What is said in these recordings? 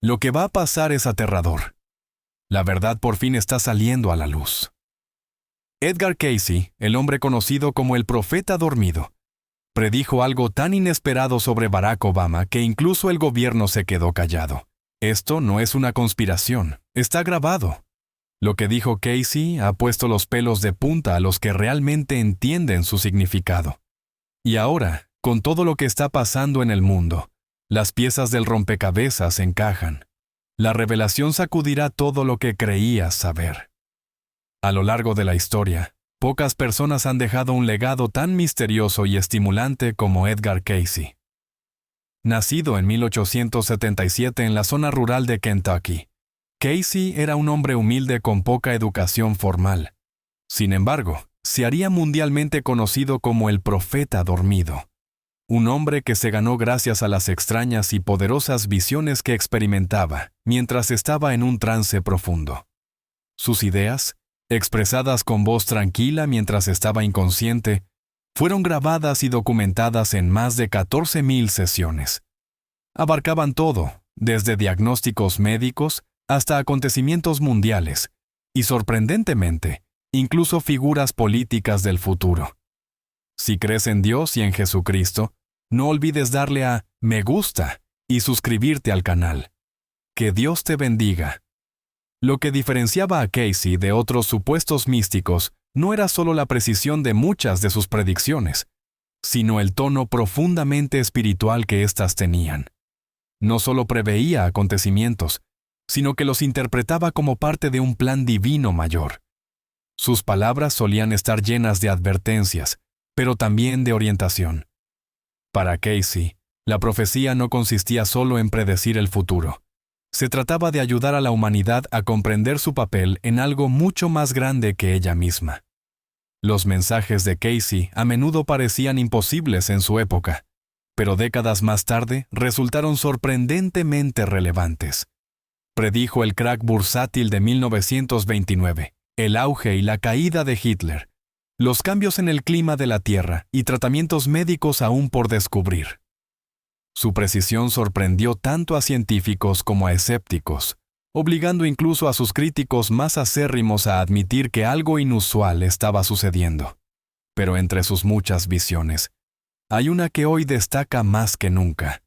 Lo que va a pasar es aterrador. La verdad por fin está saliendo a la luz. Edgar Cayce, el hombre conocido como el profeta dormido, predijo algo tan inesperado sobre Barack Obama que incluso el gobierno se quedó callado. Esto no es una conspiración, está grabado. Lo que dijo Cayce ha puesto los pelos de punta a los que realmente entienden su significado. Y ahora, con todo lo que está pasando en el mundo, las piezas del rompecabezas encajan. La revelación sacudirá todo lo que creías saber. A lo largo de la historia, pocas personas han dejado un legado tan misterioso y estimulante como Edgar Cayce. Nacido en 1877 en la zona rural de Kentucky, Cayce era un hombre humilde con poca educación formal. Sin embargo, se haría mundialmente conocido como el profeta dormido. Un hombre que se ganó gracias a las extrañas y poderosas visiones que experimentaba mientras estaba en un trance profundo. Sus ideas, expresadas con voz tranquila mientras estaba inconsciente, fueron grabadas y documentadas en más de 14,000 sesiones. Abarcaban todo, desde diagnósticos médicos hasta acontecimientos mundiales, y sorprendentemente, incluso figuras políticas del futuro. Si crees en Dios y en Jesucristo, no olvides darle a me gusta y suscribirte al canal. Que Dios te bendiga. Lo que diferenciaba a Cayce de otros supuestos místicos no era solo la precisión de muchas de sus predicciones, sino el tono profundamente espiritual que éstas tenían. No solo preveía acontecimientos, sino que los interpretaba como parte de un plan divino mayor. Sus palabras solían estar llenas de advertencias, pero también de orientación. Para Cayce, la profecía no consistía solo en predecir el futuro. Se trataba de ayudar a la humanidad a comprender su papel en algo mucho más grande que ella misma. Los mensajes de Cayce a menudo parecían imposibles en su época, pero décadas más tarde resultaron sorprendentemente relevantes. Predijo el crack bursátil de 1929, el auge y la caída de Hitler, los cambios en el clima de la Tierra y tratamientos médicos aún por descubrir. Su precisión sorprendió tanto a científicos como a escépticos, obligando incluso a sus críticos más acérrimos a admitir que algo inusual estaba sucediendo. Pero entre sus muchas visiones, hay una que hoy destaca más que nunca.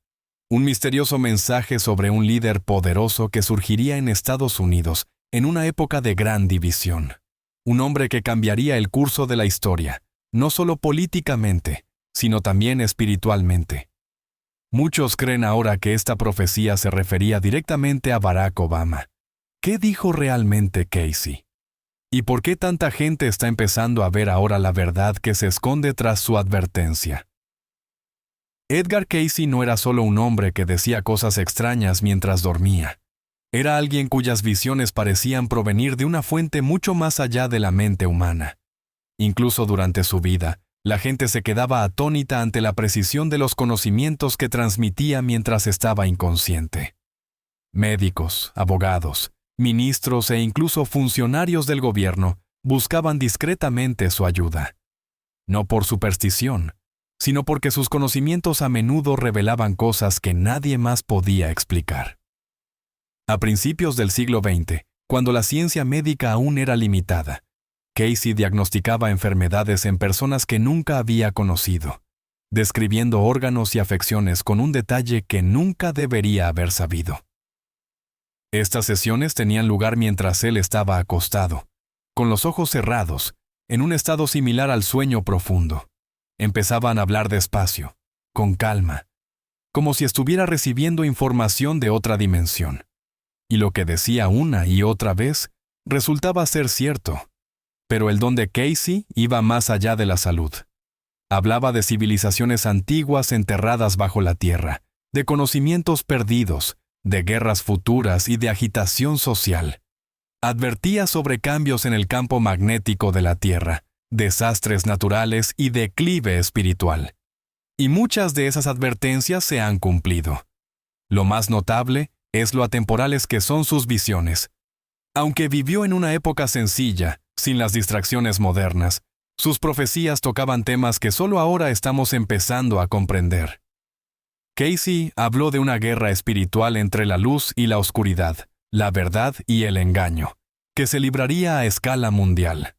Un misterioso mensaje sobre un líder poderoso que surgiría en Estados Unidos en una época de gran división. Un hombre que cambiaría el curso de la historia, no solo políticamente, sino también espiritualmente. Muchos creen ahora que esta profecía se refería directamente a Barack Obama. ¿Qué dijo realmente Cayce? ¿Y por qué tanta gente está empezando a ver ahora la verdad que se esconde tras su advertencia? Edgar Cayce no era solo un hombre que decía cosas extrañas mientras dormía. Era alguien cuyas visiones parecían provenir de una fuente mucho más allá de la mente humana. Incluso durante su vida, la gente se quedaba atónita ante la precisión de los conocimientos que transmitía mientras estaba inconsciente. Médicos, abogados, ministros e incluso funcionarios del gobierno buscaban discretamente su ayuda. No por superstición, sino porque sus conocimientos a menudo revelaban cosas que nadie más podía explicar. A principios del siglo XX, cuando la ciencia médica aún era limitada, Cayce diagnosticaba enfermedades en personas que nunca había conocido, describiendo órganos y afecciones con un detalle que nunca debería haber sabido. Estas sesiones tenían lugar mientras él estaba acostado, con los ojos cerrados, en un estado similar al sueño profundo. Empezaban a hablar despacio, con calma, como si estuviera recibiendo información de otra dimensión. Y lo que decía una y otra vez resultaba ser cierto. Pero el don de Cayce iba más allá de la salud. Hablaba de civilizaciones antiguas enterradas bajo la tierra, de conocimientos perdidos, de guerras futuras y de agitación social. Advertía sobre cambios en el campo magnético de la Tierra, desastres naturales y declive espiritual. Y muchas de esas advertencias se han cumplido. Lo más notable es lo atemporales que son sus visiones. Aunque vivió en una época sencilla, sin las distracciones modernas, sus profecías tocaban temas que solo ahora estamos empezando a comprender. Casey habló de una guerra espiritual entre la luz y la oscuridad, la verdad y el engaño, que se libraría a escala mundial.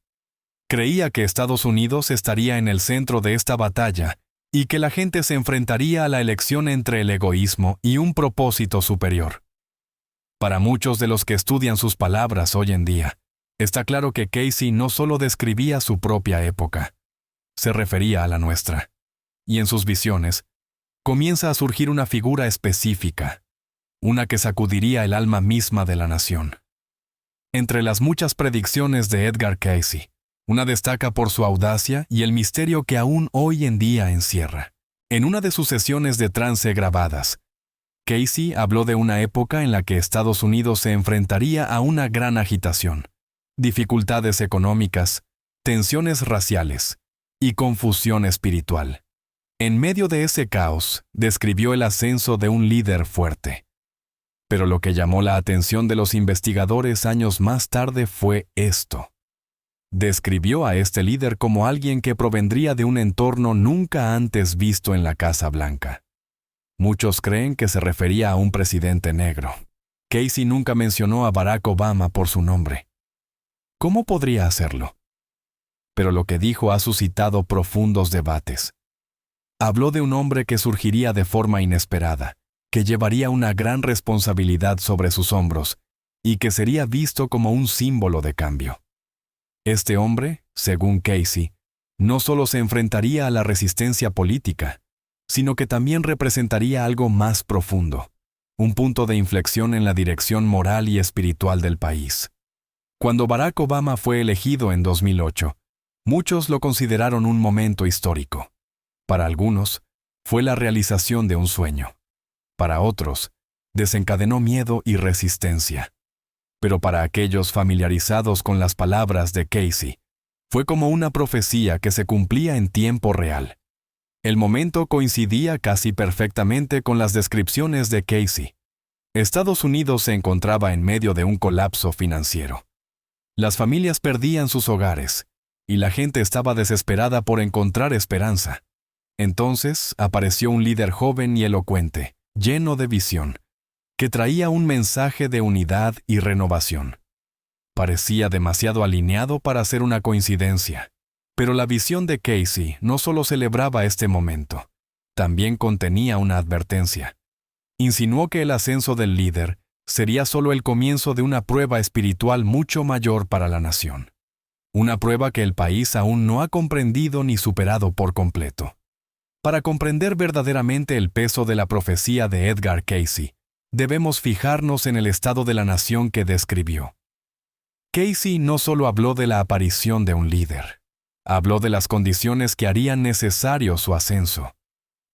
Creía que Estados Unidos estaría en el centro de esta batalla y que la gente se enfrentaría a la elección entre el egoísmo y un propósito superior. Para muchos de los que estudian sus palabras hoy en día, está claro que Casey no solo describía su propia época, se refería a la nuestra. Y en sus visiones, comienza a surgir una figura específica, una que sacudiría el alma misma de la nación. Entre las muchas predicciones de Edgar Casey, una destaca por su audacia y el misterio que aún hoy en día encierra. En una de sus sesiones de trance grabadas, Casey habló de una época en la que Estados Unidos se enfrentaría a una gran agitación, dificultades económicas, tensiones raciales y confusión espiritual. En medio de ese caos, describió el ascenso de un líder fuerte. Pero lo que llamó la atención de los investigadores años más tarde fue esto. Describió a este líder como alguien que provendría de un entorno nunca antes visto en la Casa Blanca. Muchos creen que se refería a un presidente negro. Casey nunca mencionó a Barack Obama por su nombre. ¿Cómo podría hacerlo? Pero lo que dijo ha suscitado profundos debates. Habló de un hombre que surgiría de forma inesperada, que llevaría una gran responsabilidad sobre sus hombros y que sería visto como un símbolo de cambio. Este hombre, según Casey, no solo se enfrentaría a la resistencia política, sino que también representaría algo más profundo, un punto de inflexión en la dirección moral y espiritual del país. Cuando Barack Obama fue elegido en 2008, muchos lo consideraron un momento histórico. Para algunos, fue la realización de un sueño. Para otros, desencadenó miedo y resistencia. Pero para aquellos familiarizados con las palabras de Casey, fue como una profecía que se cumplía en tiempo real. El momento coincidía casi perfectamente con las descripciones de Casey. Estados Unidos se encontraba en medio de un colapso financiero. Las familias perdían sus hogares, y la gente estaba desesperada por encontrar esperanza. Entonces apareció un líder joven y elocuente, lleno de visión, que traía un mensaje de unidad y renovación. Parecía demasiado alineado para ser una coincidencia, pero la visión de Casey no solo celebraba este momento, también contenía una advertencia. Insinuó que el ascenso del líder sería solo el comienzo de una prueba espiritual mucho mayor para la nación. Una prueba que el país aún no ha comprendido ni superado por completo. Para comprender verdaderamente el peso de la profecía de Edgar Casey, debemos fijarnos en el estado de la nación que describió. Casey no solo habló de la aparición de un líder, habló de las condiciones que harían necesario su ascenso.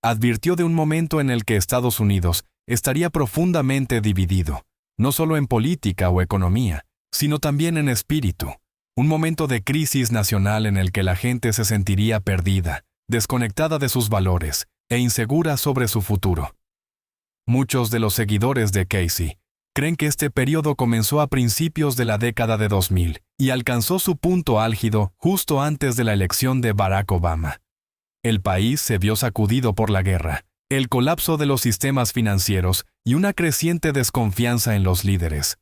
Advirtió de un momento en el que Estados Unidos estaría profundamente dividido, no solo en política o economía, sino también en espíritu, un momento de crisis nacional en el que la gente se sentiría perdida, desconectada de sus valores e insegura sobre su futuro. Muchos de los seguidores de Casey creen que este periodo comenzó a principios de la década de 2000 y alcanzó su punto álgido justo antes de la elección de Barack Obama. El país se vio sacudido por la guerra, el colapso de los sistemas financieros y una creciente desconfianza en los líderes.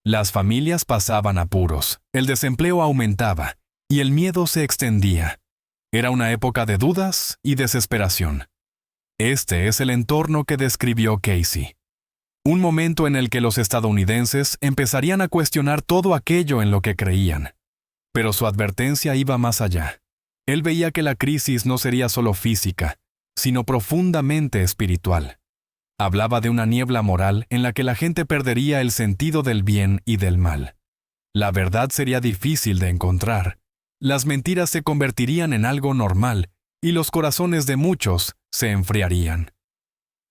Las familias pasaban apuros, el desempleo aumentaba y el miedo se extendía. Era una época de dudas y desesperación. Este es el entorno que describió Casey. Un momento en el que los estadounidenses empezarían a cuestionar todo aquello en lo que creían. Pero su advertencia iba más allá. Él veía que la crisis no sería solo física, sino profundamente espiritual. Hablaba de una niebla moral en la que la gente perdería el sentido del bien y del mal. La verdad sería difícil de encontrar. Las mentiras se convertirían en algo normal y los corazones de muchos se enfriarían.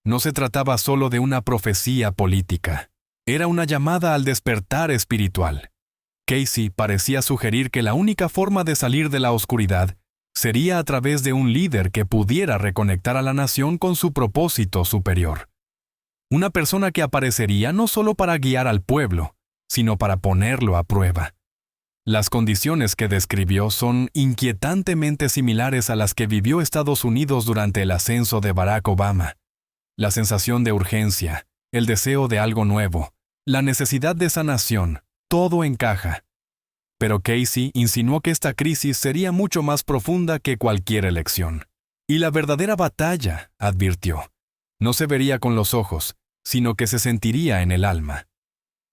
No se trataba solo de una profecía política. Era una llamada al despertar espiritual. Casey parecía sugerir que la única forma de salir de la oscuridad sería a través de un líder que pudiera reconectar a la nación con su propósito superior. Una persona que aparecería no solo para guiar al pueblo, sino para ponerlo a prueba. Las condiciones que describió son inquietantemente similares a las que vivió Estados Unidos durante el ascenso de Barack Obama. La sensación de urgencia, el deseo de algo nuevo, la necesidad de sanación, todo encaja. Pero Casey insinuó que esta crisis sería mucho más profunda que cualquier elección. Y la verdadera batalla, advirtió, no se vería con los ojos, sino que se sentiría en el alma.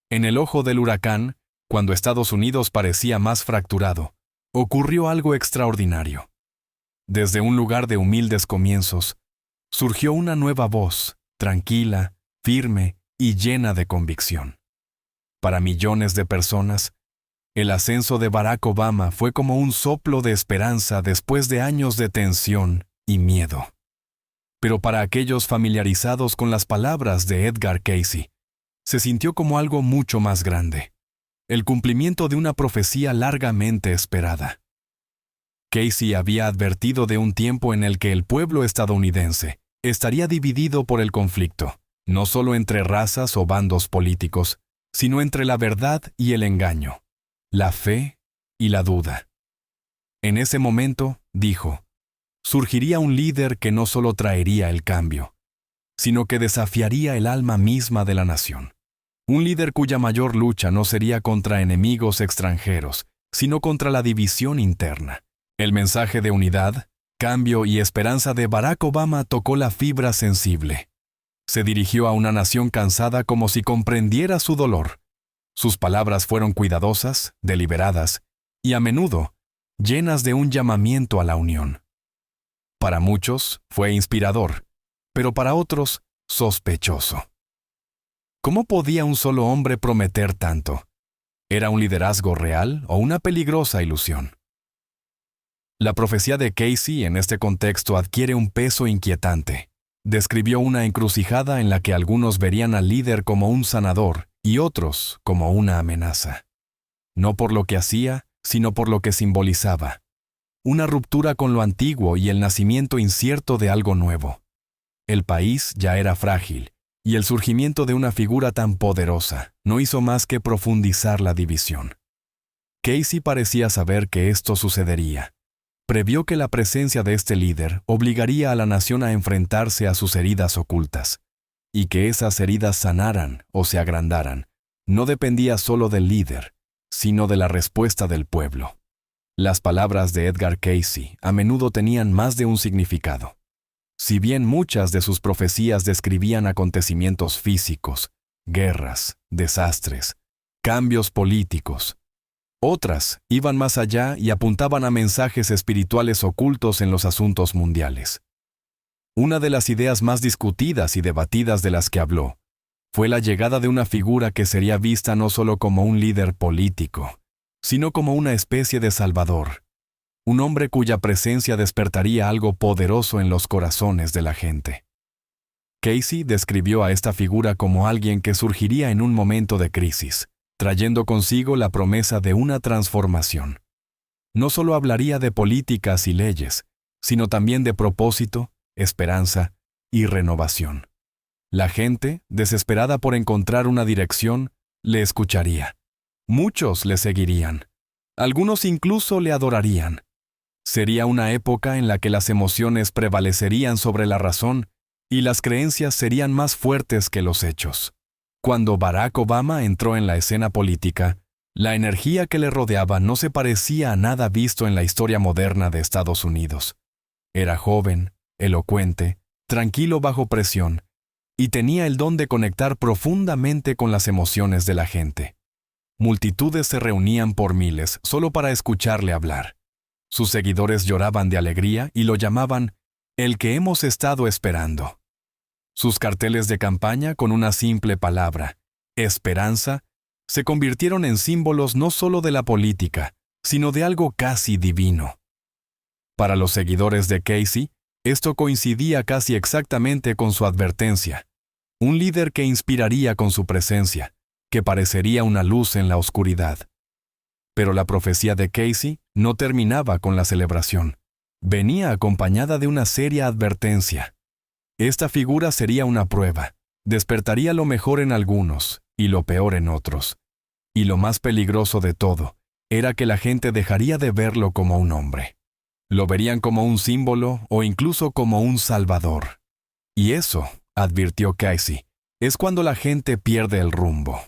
En el ojo del huracán, cuando Estados Unidos parecía más fracturado, ocurrió algo extraordinario. Desde un lugar de humildes comienzos, surgió una nueva voz, tranquila, firme y llena de convicción. Para millones de personas, el ascenso de Barack Obama fue como un soplo de esperanza después de años de tensión y miedo. Pero para aquellos familiarizados con las palabras de Edgar Casey, se sintió como algo mucho más grande, el cumplimiento de una profecía largamente esperada. Casey había advertido de un tiempo en el que el pueblo estadounidense estaría dividido por el conflicto, no solo entre razas o bandos políticos, sino entre la verdad y el engaño, la fe y la duda. En ese momento, dijo, surgiría un líder que no solo traería el cambio, sino que desafiaría el alma misma de la nación. Un líder cuya mayor lucha no sería contra enemigos extranjeros, sino contra la división interna. El mensaje de unidad, cambio y esperanza de Barack Obama tocó la fibra sensible. Se dirigió a una nación cansada como si comprendiera su dolor. Sus palabras fueron cuidadosas, deliberadas y a menudo llenas de un llamamiento a la unión. Para muchos fue inspirador, pero para otros sospechoso. ¿Cómo podía un solo hombre prometer tanto? ¿Era un liderazgo real o una peligrosa ilusión? La profecía de Casey en este contexto adquiere un peso inquietante. Describió una encrucijada en la que algunos verían al líder como un sanador y otros como una amenaza. No por lo que hacía, sino por lo que simbolizaba. Una ruptura con lo antiguo y el nacimiento incierto de algo nuevo. El país ya era frágil, y el surgimiento de una figura tan poderosa no hizo más que profundizar la división. Casey parecía saber que esto sucedería. Previó que la presencia de este líder obligaría a la nación a enfrentarse a sus heridas ocultas, y que esas heridas sanaran o se agrandaran no dependía solo del líder, sino de la respuesta del pueblo. Las palabras de Edgar Casey a menudo tenían más de un significado. Si bien muchas de sus profecías describían acontecimientos físicos, guerras, desastres, cambios políticos, otras iban más allá y apuntaban a mensajes espirituales ocultos en los asuntos mundiales. Una de las ideas más discutidas y debatidas de las que habló fue la llegada de una figura que sería vista no solo como un líder político, sino como una especie de salvador, un hombre cuya presencia despertaría algo poderoso en los corazones de la gente. Casey describió a esta figura como alguien que surgiría en un momento de crisis, trayendo consigo la promesa de una transformación. No solo hablaría de políticas y leyes, sino también de propósito, esperanza y renovación. La gente, desesperada por encontrar una dirección, le escucharía. Muchos le seguirían. Algunos incluso le adorarían. Sería una época en la que las emociones prevalecerían sobre la razón y las creencias serían más fuertes que los hechos. Cuando Barack Obama entró en la escena política, la energía que le rodeaba no se parecía a nada visto en la historia moderna de Estados Unidos. Era joven, elocuente, tranquilo bajo presión, y tenía el don de conectar profundamente con las emociones de la gente. Multitudes se reunían por miles solo para escucharle hablar. Sus seguidores lloraban de alegría y lo llamaban el que hemos estado esperando. Sus carteles de campaña con una simple palabra, esperanza, se convirtieron en símbolos no solo de la política, sino de algo casi divino. Para los seguidores de Casey, esto coincidía casi exactamente con su advertencia. Un líder que inspiraría con su presencia, que parecería una luz en la oscuridad. Pero la profecía de Casey no terminaba con la celebración. Venía acompañada de una seria advertencia. Esta figura sería una prueba. Despertaría lo mejor en algunos y lo peor en otros. Y lo más peligroso de todo era que la gente dejaría de verlo como un hombre. Lo verían como un símbolo o incluso como un salvador. Y eso advirtió Casey, es cuando la gente pierde el rumbo.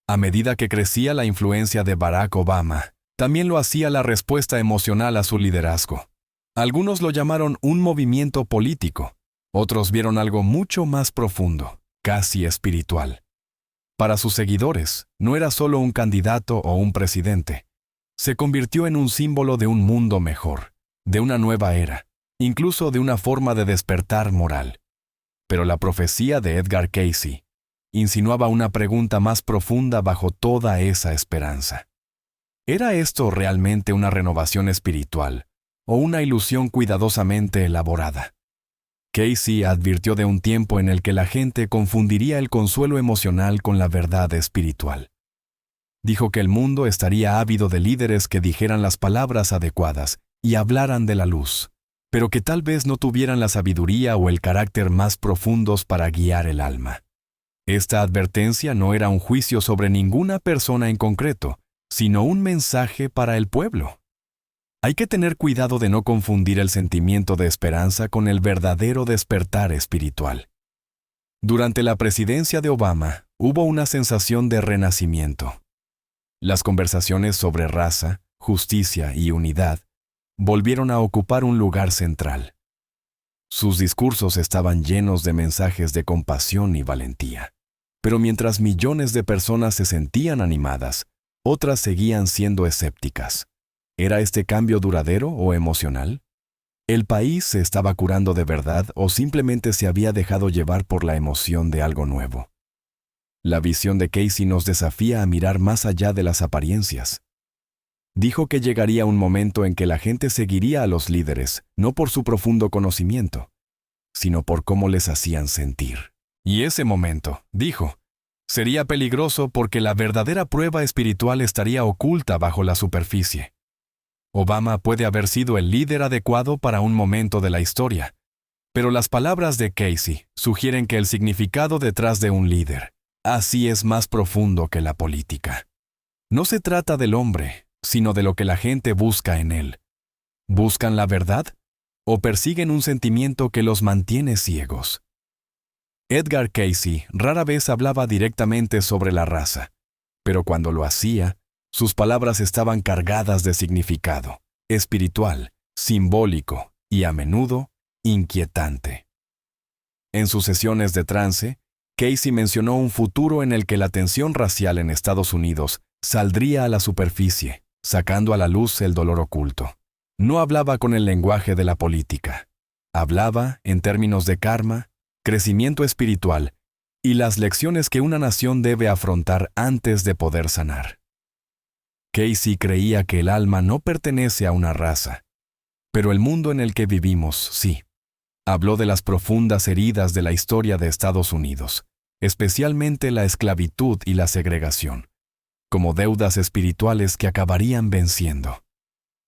A medida que crecía la influencia de Barack Obama, también lo hacía la respuesta emocional a su liderazgo. Algunos lo llamaron un movimiento político, otros vieron algo mucho más profundo, casi espiritual. Para sus seguidores, no era solo un candidato o un presidente. Se convirtió en un símbolo de un mundo mejor, de una nueva era, incluso de una forma de despertar moral. Pero la profecía de Edgar Casey insinuaba una pregunta más profunda bajo toda esa esperanza. ¿Era esto realmente una renovación espiritual o una ilusión cuidadosamente elaborada? Casey advirtió de un tiempo en el que la gente confundiría el consuelo emocional con la verdad espiritual. Dijo que el mundo estaría ávido de líderes que dijeran las palabras adecuadas y hablaran de la luz, pero que tal vez no tuvieran la sabiduría o el carácter más profundos para guiar el alma. Esta advertencia no era un juicio sobre ninguna persona en concreto, sino un mensaje para el pueblo. Hay que tener cuidado de no confundir el sentimiento de esperanza con el verdadero despertar espiritual. Durante la presidencia de Obama, hubo una sensación de renacimiento. Las conversaciones sobre raza, justicia y unidad volvieron a ocupar un lugar central. Sus discursos estaban llenos de mensajes de compasión y valentía. Pero mientras millones de personas se sentían animadas, otras seguían siendo escépticas. ¿Era este cambio duradero o emocional? ¿El país se estaba curando de verdad o simplemente se había dejado llevar por la emoción de algo nuevo? La visión de Casey nos desafía a mirar más allá de las apariencias. Dijo que llegaría un momento en que la gente seguiría a los líderes, no por su profundo conocimiento, sino por cómo les hacían sentir. Y ese momento, dijo, sería peligroso porque la verdadera prueba espiritual estaría oculta bajo la superficie. Obama puede haber sido el líder adecuado para un momento de la historia, pero las palabras de Casey sugieren que el significado detrás de un líder, así es más profundo que la política. No se trata del hombre, sino de lo que la gente busca en él. ¿Buscan la verdad o persiguen un sentimiento que los mantiene ciegos? Edgar Casey rara vez hablaba directamente sobre la raza, pero cuando lo hacía, sus palabras estaban cargadas de significado, espiritual, simbólico y a menudo inquietante. En sus sesiones de trance, Casey mencionó un futuro en el que la tensión racial en Estados Unidos saldría a la superficie, sacando a la luz el dolor oculto. No hablaba con el lenguaje de la política. Hablaba en términos de karma, crecimiento espiritual y las lecciones que una nación debe afrontar antes de poder sanar. Casey creía que el alma no pertenece a una raza, pero el mundo en el que vivimos sí. Habló de las profundas heridas de la historia de Estados Unidos, especialmente la esclavitud y la segregación, como deudas espirituales que acabarían venciendo.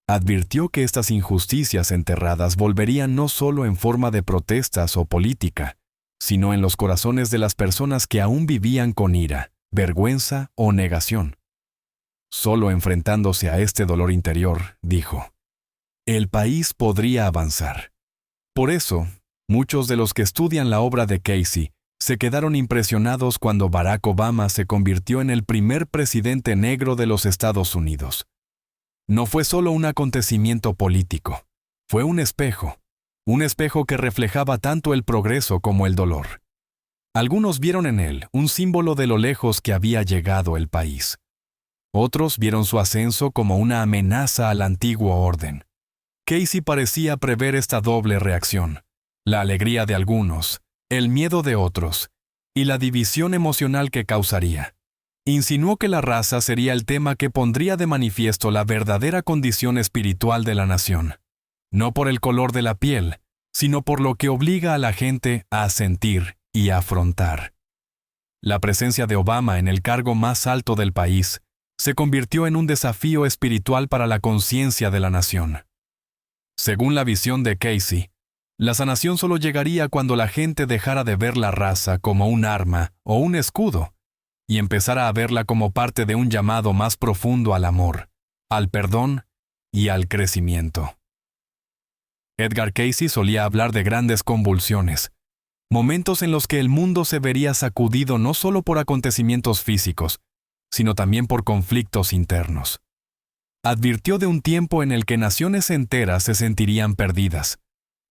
Advirtió que estas injusticias enterradas volverían no solo en forma de protestas o política, sino en los corazones de las personas que aún vivían con ira, vergüenza o negación. Solo enfrentándose a este dolor interior, dijo, el país podría avanzar. Por eso, muchos de los que estudian la obra de Casey se quedaron impresionados cuando Barack Obama se convirtió en el primer presidente negro de los Estados Unidos. No fue solo un acontecimiento político, fue un espejo que reflejaba tanto el progreso como el dolor. Algunos vieron en él un símbolo de lo lejos que había llegado el país. Otros vieron su ascenso como una amenaza al antiguo orden. Casey parecía prever esta doble reacción, la alegría de algunos, el miedo de otros, y la división emocional que causaría. Insinuó que la raza sería el tema que pondría de manifiesto la verdadera condición espiritual de la nación, no por el color de la piel, sino por lo que obliga a la gente a sentir y a afrontar. La presencia de Obama en el cargo más alto del país se convirtió en un desafío espiritual para la conciencia de la nación. Según la visión de Casey, la sanación solo llegaría cuando la gente dejara de ver la raza como un arma o un escudo y empezara a verla como parte de un llamado más profundo al amor, al perdón y al crecimiento. Edgar Casey solía hablar de grandes convulsiones, momentos en los que el mundo se vería sacudido no solo por acontecimientos físicos, sino también por conflictos internos. Advirtió de un tiempo en el que naciones enteras se sentirían perdidas,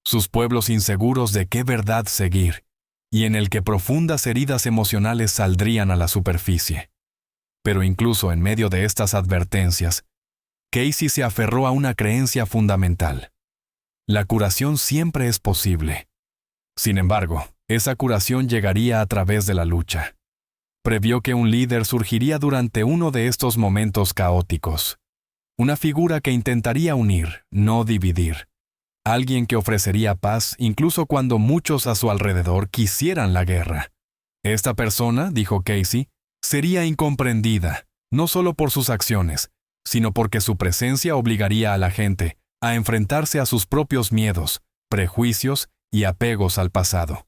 sus pueblos inseguros de qué verdad seguir, y en el que profundas heridas emocionales saldrían a la superficie. Pero incluso en medio de estas advertencias, Casey se aferró a una creencia fundamental. La curación siempre es posible. Sin embargo, esa curación llegaría a través de la lucha. Previó que un líder surgiría durante uno de estos momentos caóticos. Una figura que intentaría unir, no dividir. Alguien que ofrecería paz incluso cuando muchos a su alrededor quisieran la guerra. Esta persona, dijo Casey, sería incomprendida, no solo por sus acciones, sino porque su presencia obligaría a la gente a enfrentarse a sus propios miedos, prejuicios y apegos al pasado.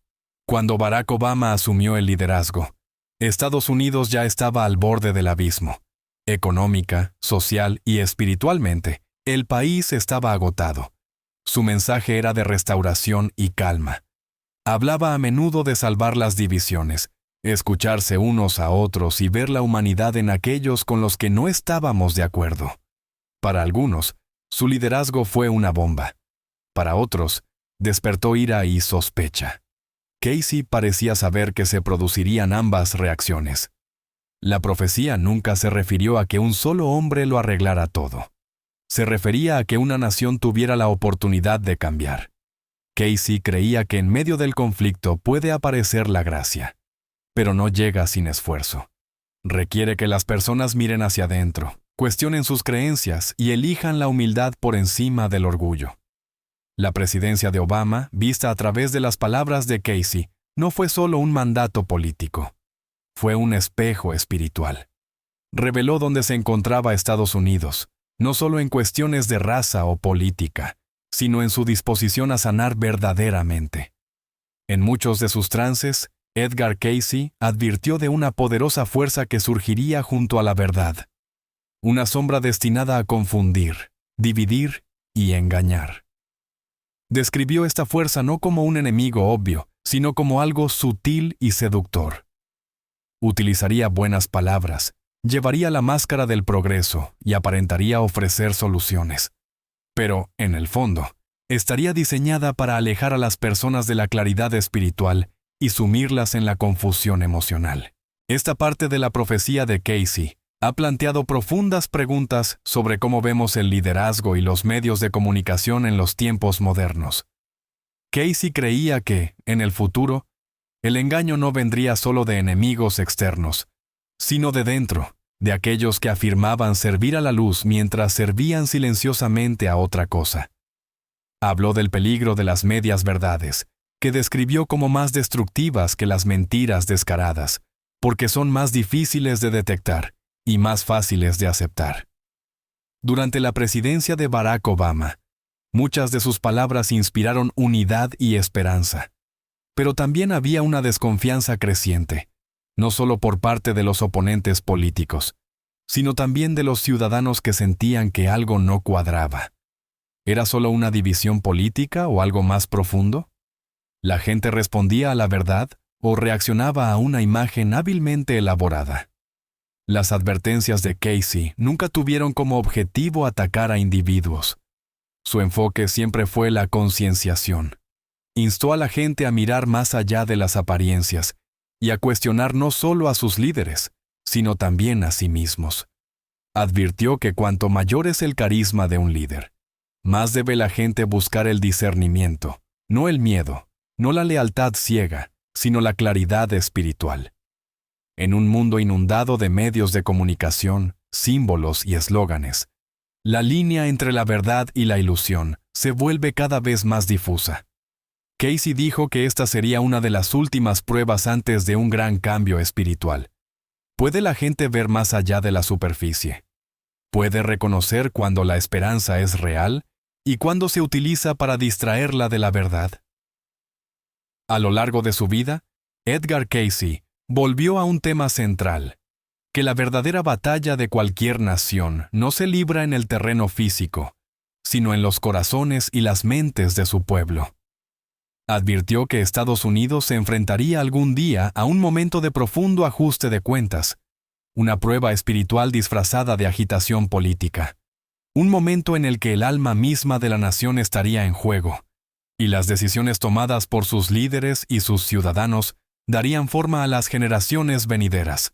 Cuando Barack Obama asumió el liderazgo, Estados Unidos ya estaba al borde del abismo. Económica, social y espiritualmente, el país estaba agotado. Su mensaje era de restauración y calma. Hablaba a menudo de salvar las divisiones, escucharse unos a otros y ver la humanidad en aquellos con los que no estábamos de acuerdo. Para algunos, su liderazgo fue una bomba. Para otros, despertó ira y sospecha. Casey parecía saber que se producirían ambas reacciones. La profecía nunca se refirió a que un solo hombre lo arreglara todo. Se refería a que una nación tuviera la oportunidad de cambiar. Casey creía que en medio del conflicto puede aparecer la gracia, pero no llega sin esfuerzo. Requiere que las personas miren hacia adentro, cuestionen sus creencias y elijan la humildad por encima del orgullo. La presidencia de Obama, vista a través de las palabras de Casey, no fue solo un mandato político. Fue un espejo espiritual. Reveló dónde se encontraba Estados Unidos, no solo en cuestiones de raza o política, sino en su disposición a sanar verdaderamente. En muchos de sus trances, Edgar Casey advirtió de una poderosa fuerza que surgiría junto a la verdad. Una sombra destinada a confundir, dividir y engañar. Describió esta fuerza no como un enemigo obvio, sino como algo sutil y seductor. Utilizaría buenas palabras, llevaría la máscara del progreso y aparentaría ofrecer soluciones. Pero, en el fondo, estaría diseñada para alejar a las personas de la claridad espiritual y sumirlas en la confusión emocional. Esta parte de la profecía de Casey ha planteado profundas preguntas sobre cómo vemos el liderazgo y los medios de comunicación en los tiempos modernos. Casey creía que, en el futuro, el engaño no vendría solo de enemigos externos, sino de dentro, de aquellos que afirmaban servir a la luz mientras servían silenciosamente a otra cosa. Habló del peligro de las medias verdades, que describió como más destructivas que las mentiras descaradas, porque son más difíciles de detectar y más fáciles de aceptar. Durante la presidencia de Barack Obama, muchas de sus palabras inspiraron unidad y esperanza. Pero también había una desconfianza creciente, no solo por parte de los oponentes políticos, sino también de los ciudadanos que sentían que algo no cuadraba. ¿Era solo una división política o algo más profundo? ¿La gente respondía a la verdad o reaccionaba a una imagen hábilmente elaborada? Las advertencias de Casey nunca tuvieron como objetivo atacar a individuos. Su enfoque siempre fue la concienciación. Instó a la gente a mirar más allá de las apariencias y a cuestionar no solo a sus líderes, sino también a sí mismos. Advirtió que cuanto mayor es el carisma de un líder, más debe la gente buscar el discernimiento, no el miedo, no la lealtad ciega, sino la claridad espiritual. En un mundo inundado de medios de comunicación, símbolos y eslóganes, la línea entre la verdad y la ilusión se vuelve cada vez más difusa. Casey dijo que esta sería una de las últimas pruebas antes de un gran cambio espiritual. ¿Puede la gente ver más allá de la superficie? ¿Puede reconocer cuando la esperanza es real y cuando se utiliza para distraerla de la verdad? A lo largo de su vida, Edgar Casey volvió a un tema central, que la verdadera batalla de cualquier nación no se libra en el terreno físico, sino en los corazones y las mentes de su pueblo. Advirtió que Estados Unidos se enfrentaría algún día a un momento de profundo ajuste de cuentas, una prueba espiritual disfrazada de agitación política, un momento en el que el alma misma de la nación estaría en juego, y las decisiones tomadas por sus líderes y sus ciudadanos darían forma a las generaciones venideras.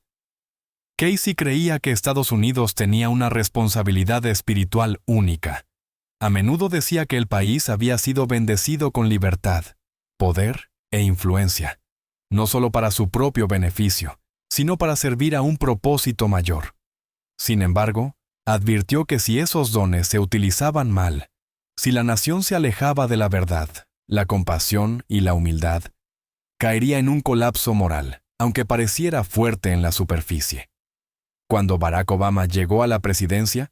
Casey creía que Estados Unidos tenía una responsabilidad espiritual única. A menudo decía que el país había sido bendecido con libertad, poder e influencia, no solo para su propio beneficio, sino para servir a un propósito mayor. Sin embargo, advirtió que si esos dones se utilizaban mal, si la nación se alejaba de la verdad, la compasión y la humildad, caería en un colapso moral, aunque pareciera fuerte en la superficie. Cuando Barack Obama llegó a la presidencia,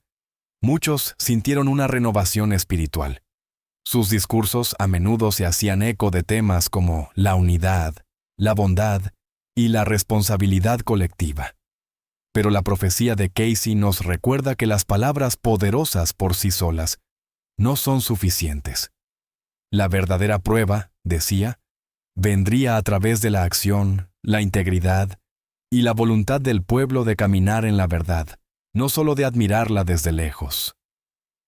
muchos sintieron una renovación espiritual. Sus discursos a menudo se hacían eco de temas como la unidad, la bondad y la responsabilidad colectiva. Pero la profecía de Casey nos recuerda que las palabras poderosas por sí solas no son suficientes. La verdadera prueba, decía, vendría a través de la acción, la integridad y la voluntad del pueblo de caminar en la verdad, no solo de admirarla desde lejos.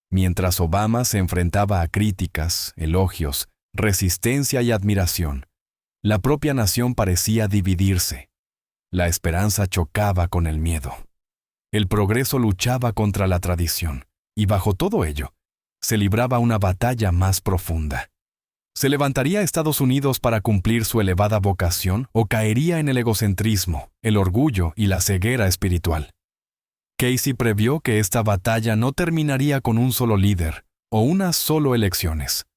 Mientras Obama se enfrentaba a críticas, elogios, resistencia y admiración, la propia nación parecía dividirse. La esperanza chocaba con el miedo. El progreso luchaba contra la tradición, y bajo todo ello, se libraba una batalla más profunda. ¿Se levantaría Estados Unidos para cumplir su elevada vocación o caería en el egocentrismo, el orgullo y la ceguera espiritual? Casey previó que esta batalla no terminaría con un solo líder o unas solo elecciones.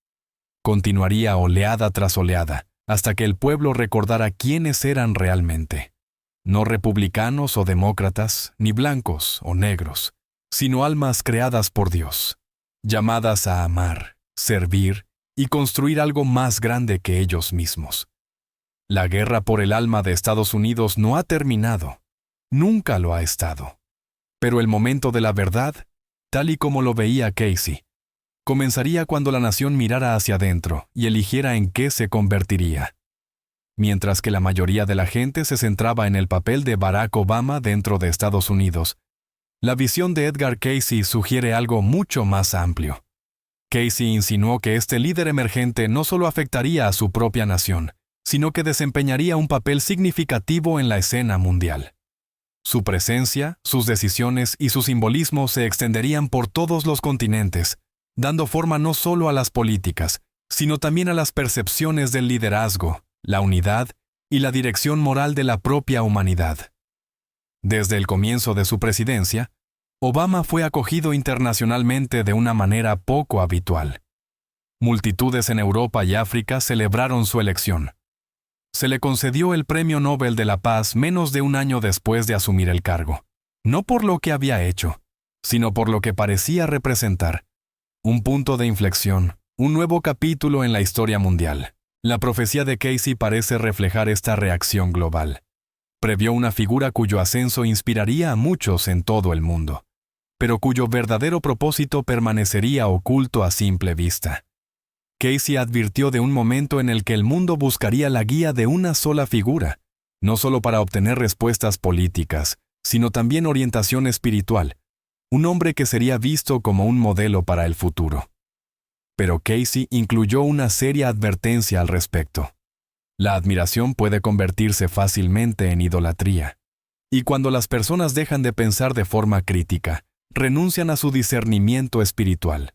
Continuaría oleada tras oleada hasta que el pueblo recordara quiénes eran realmente. No republicanos o demócratas, ni blancos o negros, sino almas creadas por Dios, llamadas a amar, servir y construir algo más grande que ellos mismos. La guerra por el alma de Estados Unidos no ha terminado. Nunca lo ha estado. Pero el momento de la verdad, tal y como lo veía Casey, comenzaría cuando la nación mirara hacia adentro y eligiera en qué se convertiría. Mientras que la mayoría de la gente se centraba en el papel de Barack Obama dentro de Estados Unidos, la visión de Edgar Casey sugiere algo mucho más amplio. Casey insinuó que este líder emergente no solo afectaría a su propia nación, sino que desempeñaría un papel significativo en la escena mundial. Su presencia, sus decisiones y su simbolismo se extenderían por todos los continentes, dando forma no solo a las políticas, sino también a las percepciones del liderazgo, la unidad y la dirección moral de la propia humanidad. Desde el comienzo de su presidencia, Obama fue acogido internacionalmente de una manera poco habitual. Multitudes en Europa y África celebraron su elección. Se le concedió el Premio Nobel de la Paz menos de un año después de asumir el cargo, no por lo que había hecho, sino por lo que parecía representar. Un punto de inflexión, un nuevo capítulo en la historia mundial. La profecía de Casey parece reflejar esta reacción global. Previó una figura cuyo ascenso inspiraría a muchos en todo el mundo, pero cuyo verdadero propósito permanecería oculto a simple vista. Casey advirtió de un momento en el que el mundo buscaría la guía de una sola figura, no solo para obtener respuestas políticas, sino también orientación espiritual, un hombre que sería visto como un modelo para el futuro. Pero Casey incluyó una seria advertencia al respecto. La admiración puede convertirse fácilmente en idolatría, y cuando las personas dejan de pensar de forma crítica, renuncian a su discernimiento espiritual.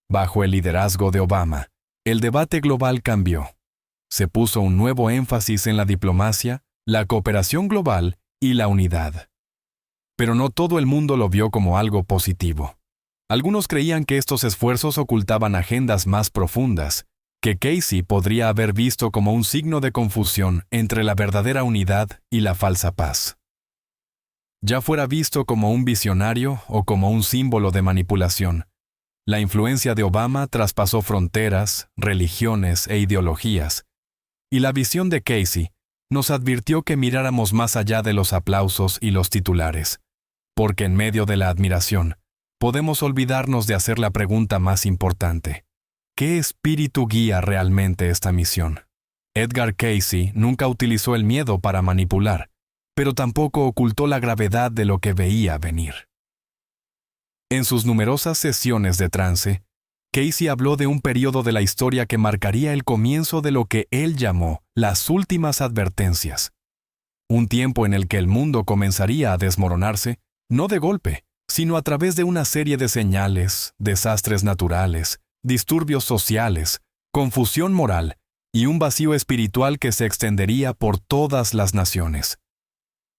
Bajo el liderazgo de Obama, el debate global cambió. Se puso un nuevo énfasis en la diplomacia, la cooperación global y la unidad. Pero no todo el mundo lo vio como algo positivo. Algunos creían que estos esfuerzos ocultaban agendas más profundas, que Casey podría haber visto como un signo de confusión entre la verdadera unidad y la falsa paz. Ya fuera visto como un visionario o como un símbolo de manipulación, la influencia de Obama traspasó fronteras, religiones e ideologías, y la visión de Casey nos advirtió que miráramos más allá de los aplausos y los titulares, porque en medio de la admiración, podemos olvidarnos de hacer la pregunta más importante. ¿Qué espíritu guía realmente esta misión? Edgar Cayce nunca utilizó el miedo para manipular, pero tampoco ocultó la gravedad de lo que veía venir. En sus numerosas sesiones de trance, Cayce habló de un periodo de la historia que marcaría el comienzo de lo que él llamó las últimas advertencias. Un tiempo en el que el mundo comenzaría a desmoronarse, no de golpe, sino a través de una serie de señales, desastres naturales, disturbios sociales, confusión moral y un vacío espiritual que se extendería por todas las naciones.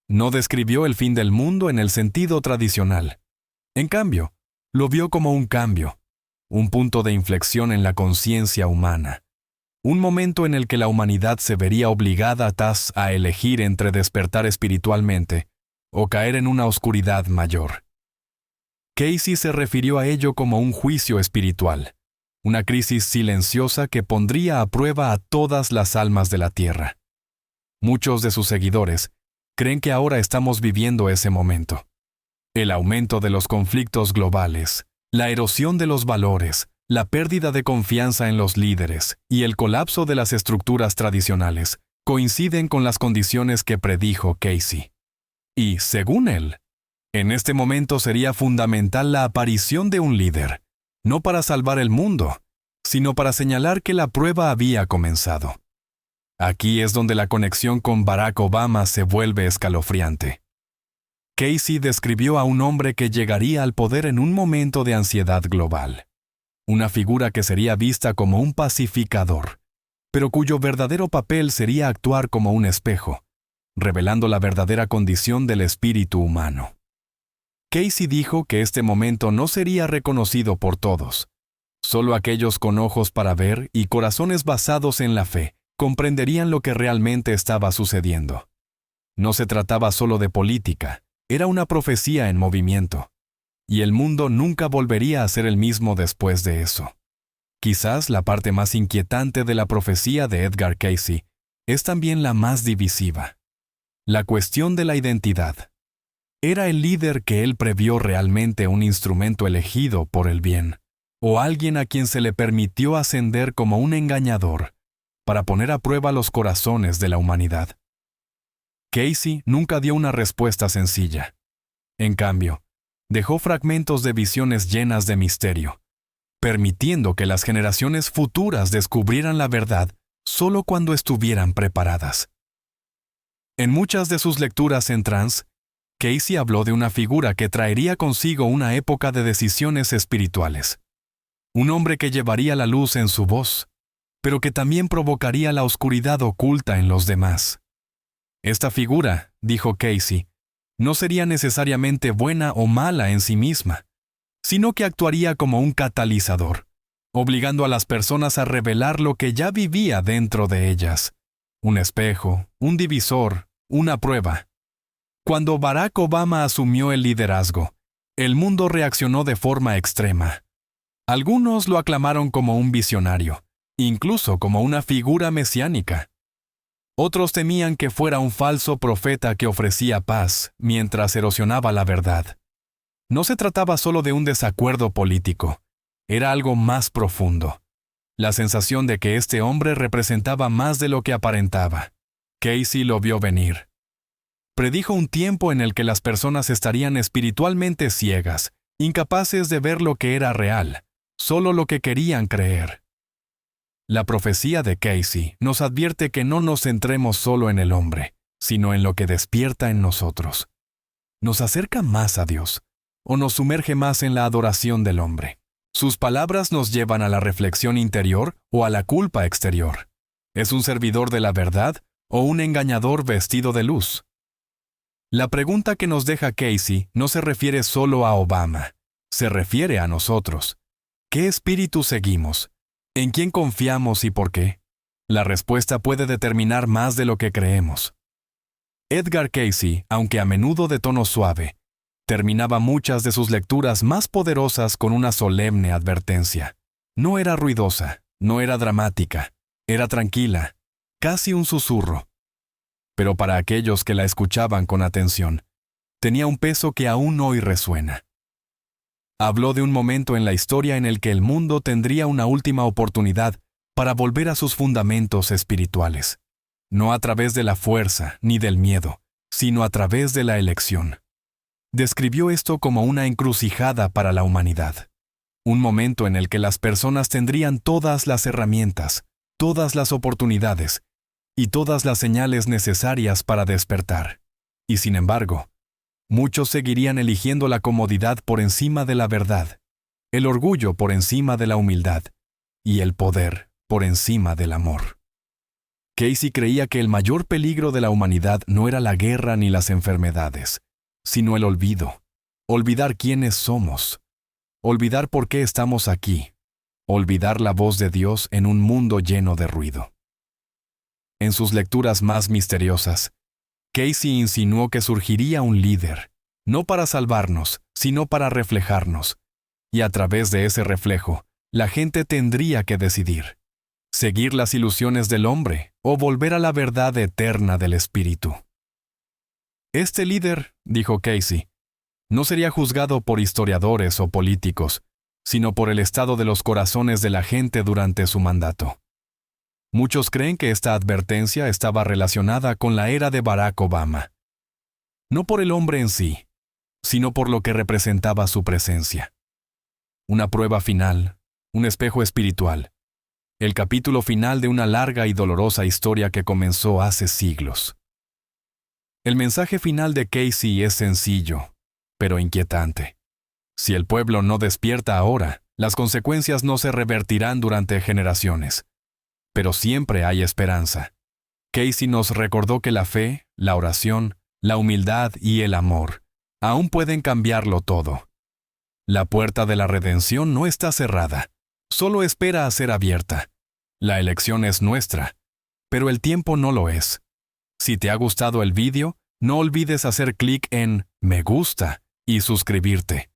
No describió el fin del mundo en el sentido tradicional. En cambio, lo vio como un cambio, un punto de inflexión en la conciencia humana, un momento en el que la humanidad se vería obligada a elegir entre despertar espiritualmente o caer en una oscuridad mayor. Cayce se refirió a ello como un juicio espiritual, una crisis silenciosa que pondría a prueba a todas las almas de la Tierra. Muchos de sus seguidores creen que ahora estamos viviendo ese momento. El aumento de los conflictos globales, la erosión de los valores, la pérdida de confianza en los líderes y el colapso de las estructuras tradicionales coinciden con las condiciones que predijo Cayce. Y, según él, en este momento sería fundamental la aparición de un líder, no para salvar el mundo, sino para señalar que la prueba había comenzado. Aquí es donde la conexión con Barack Obama se vuelve escalofriante. Cayce describió a un hombre que llegaría al poder en un momento de ansiedad global. Una figura que sería vista como un pacificador, pero cuyo verdadero papel sería actuar como un espejo, revelando la verdadera condición del espíritu humano. Cayce dijo que este momento no sería reconocido por todos. Solo aquellos con ojos para ver y corazones basados en la fe comprenderían lo que realmente estaba sucediendo. No se trataba solo de política, era una profecía en movimiento. Y el mundo nunca volvería a ser el mismo después de eso. Quizás la parte más inquietante de la profecía de Edgar Cayce es también la más divisiva. La cuestión de la identidad. ¿Era el líder que él previó realmente un instrumento elegido por el bien, o alguien a quien se le permitió ascender como un engañador para poner a prueba los corazones de la humanidad? Cayce nunca dio una respuesta sencilla. En cambio, dejó fragmentos de visiones llenas de misterio, permitiendo que las generaciones futuras descubrieran la verdad solo cuando estuvieran preparadas. En muchas de sus lecturas en trance, Cayce habló de una figura que traería consigo una época de decisiones espirituales. Un hombre que llevaría la luz en su voz, pero que también provocaría la oscuridad oculta en los demás. Esta figura, dijo Cayce, no sería necesariamente buena o mala en sí misma, sino que actuaría como un catalizador, obligando a las personas a revelar lo que ya vivía dentro de ellas. Un espejo, un divisor, una prueba. Cuando Barack Obama asumió el liderazgo, el mundo reaccionó de forma extrema. Algunos lo aclamaron como un visionario, incluso como una figura mesiánica. Otros temían que fuera un falso profeta que ofrecía paz mientras erosionaba la verdad. No se trataba solo de un desacuerdo político, era algo más profundo. La sensación de que este hombre representaba más de lo que aparentaba. Cayce lo vio venir. Predijo un tiempo en el que las personas estarían espiritualmente ciegas, incapaces de ver lo que era real, solo lo que querían creer. La profecía de Cayce nos advierte que no nos centremos solo en el hombre, sino en lo que despierta en nosotros. ¿Nos acerca más a Dios o nos sumerge más en la adoración del hombre? Sus palabras nos llevan a la reflexión interior o a la culpa exterior. ¿Es un servidor de la verdad o un engañador vestido de luz? La pregunta que nos deja Cayce no se refiere solo a Obama, se refiere a nosotros. ¿Qué espíritu seguimos? ¿En quién confiamos y por qué? La respuesta puede determinar más de lo que creemos. Edgar Cayce, aunque a menudo de tono suave, terminaba muchas de sus lecturas más poderosas con una solemne advertencia. No era ruidosa, no era dramática, era tranquila, casi un susurro. Pero para aquellos que la escuchaban con atención, tenía un peso que aún hoy resuena. Habló de un momento en la historia en el que el mundo tendría una última oportunidad para volver a sus fundamentos espirituales, no a través de la fuerza ni del miedo, sino a través de la elección. Describió esto como una encrucijada para la humanidad, un momento en el que las personas tendrían todas las herramientas, todas las oportunidades y todas las señales necesarias para despertar. Y sin embargo, muchos seguirían eligiendo la comodidad por encima de la verdad, el orgullo por encima de la humildad y el poder por encima del amor. Casey creía que el mayor peligro de la humanidad no era la guerra ni las enfermedades, sino el olvido, olvidar quiénes somos, olvidar por qué estamos aquí, olvidar la voz de Dios en un mundo lleno de ruido. En sus lecturas más misteriosas, Casey insinuó que surgiría un líder, no para salvarnos, sino para reflejarnos, y a través de ese reflejo, la gente tendría que decidir: seguir las ilusiones del hombre o volver a la verdad eterna del Espíritu. Este líder, dijo Casey, no sería juzgado por historiadores o políticos, sino por el estado de los corazones de la gente durante su mandato. Muchos creen que esta advertencia estaba relacionada con la era de Barack Obama. No por el hombre en sí, sino por lo que representaba su presencia. Una prueba final, un espejo espiritual, el capítulo final de una larga y dolorosa historia que comenzó hace siglos. El mensaje final de Casey es sencillo, pero inquietante. Si el pueblo no despierta ahora, las consecuencias no se revertirán durante generaciones. Pero siempre hay esperanza. Casey nos recordó que la fe, la oración, la humildad y el amor aún pueden cambiarlo todo. La puerta de la redención no está cerrada, solo espera a ser abierta. La elección es nuestra, pero el tiempo no lo es. Si te ha gustado el vídeo, no olvides hacer clic en Me gusta y suscribirte.